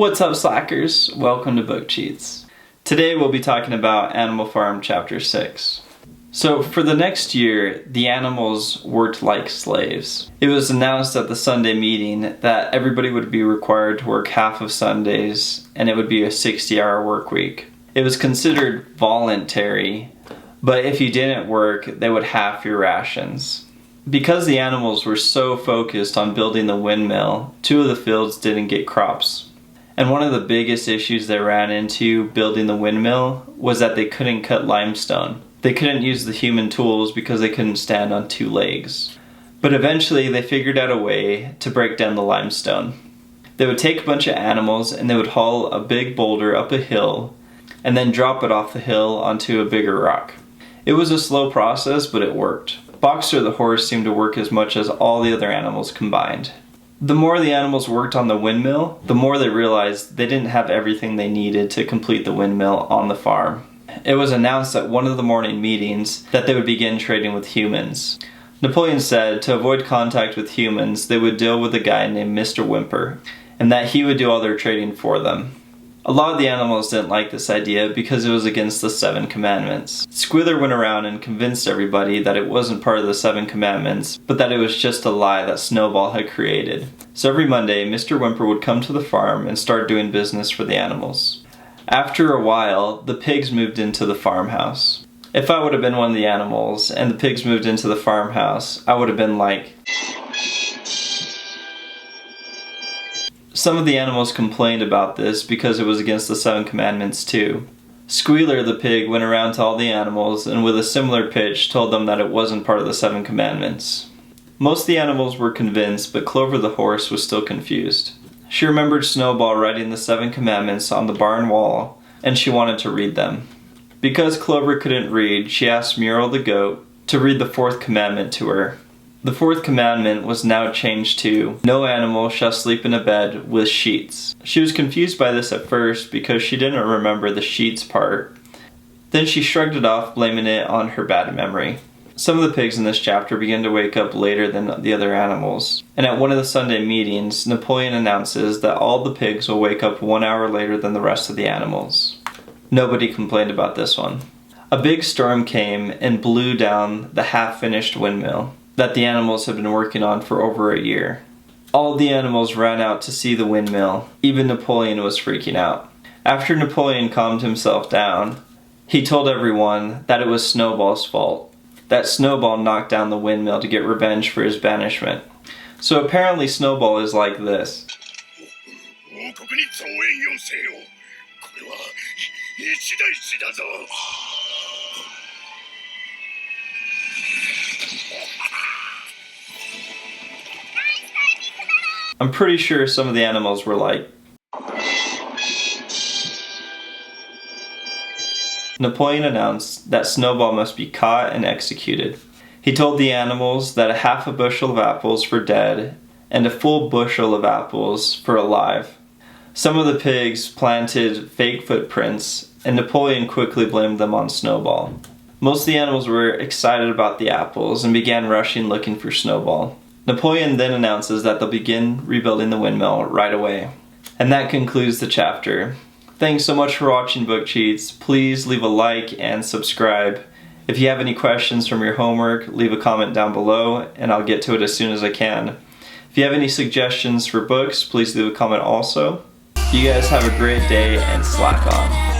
What's up, slackers? Welcome to Book Cheats. Today we'll be talking about Animal Farm Chapter 6. So for the next year, the animals worked like slaves. It was announced at the Sunday meeting that everybody would be required to work half of Sundays, and it would be a 60-hour work week. It was considered voluntary, but if you didn't work, they would halve your rations. Because the animals were so focused on building the windmill, 2 of the fields didn't get crops. And one of the biggest issues they ran into building the windmill was that they couldn't cut limestone. They couldn't use the human tools because they couldn't stand on 2 legs. But eventually they figured out a way to break down the limestone. They would take a bunch of animals and they would haul a big boulder up a hill and then drop it off the hill onto a bigger rock. It was a slow process, but it worked. Boxer the horse seemed to work as much as all the other animals combined. The more the animals worked on the windmill, the more they realized they didn't have everything they needed to complete the windmill on the farm. It was announced at one of the morning meetings that they would begin trading with humans. Napoleon said to avoid contact with humans, they would deal with a guy named Mr. Whymper, and that he would do all their trading for them. A lot of the animals didn't like this idea because it was against the 7 commandments. Squealer went around and convinced everybody that it wasn't part of the 7 commandments, but that it was just a lie that Snowball had created. So every Monday, Mr. Whymper would come to the farm and start doing business for the animals. After a while, the pigs moved into the farmhouse. If I would have been one of the animals and the pigs moved into the farmhouse, I would have been like... Some of the animals complained about this because it was against the 7 commandments too. Squealer the pig went around to all the animals and with a similar pitch told them that it wasn't part of the 7 commandments. Most of the animals were convinced, but Clover the horse was still confused. She remembered Snowball writing the 7 commandments on the barn wall, and she wanted to read them. Because Clover couldn't read, she asked Muriel the goat to read the 4th commandment to her. The 4th commandment was now changed to, "No animal shall sleep in a bed with sheets." She was confused by this at first because she didn't remember the sheets part. Then she shrugged it off, blaming it on her bad memory. Some of the pigs in this chapter began to wake up later than the other animals. And at one of the Sunday meetings, Napoleon announces that all the pigs will wake up 1 hour later than the rest of the animals. Nobody complained about this one. A big storm came and blew down the half-finished windmill that the animals had been working on for over a year. All the animals ran out to see the windmill. Even Napoleon was freaking out. After Napoleon calmed himself down, he told everyone that it was Snowball's fault, that Snowball knocked down the windmill to get revenge for his banishment. So apparently Snowball is like this. I'm pretty sure some of the animals were like... Napoleon announced that Snowball must be caught and executed. He told the animals that a half a bushel of apples for dead and a full bushel of apples for alive. Some of the pigs planted fake footprints, and Napoleon quickly blamed them on Snowball. Most of the animals were excited about the apples and began rushing looking for Snowball. Napoleon then announces that they'll begin rebuilding the windmill right away. And that concludes the chapter. Thanks so much for watching Book Cheats. Please leave a like and subscribe. If you have any questions from your homework, leave a comment down below and I'll get to it as soon as I can. If you have any suggestions for books, please leave a comment also. You guys have a great day and slack on.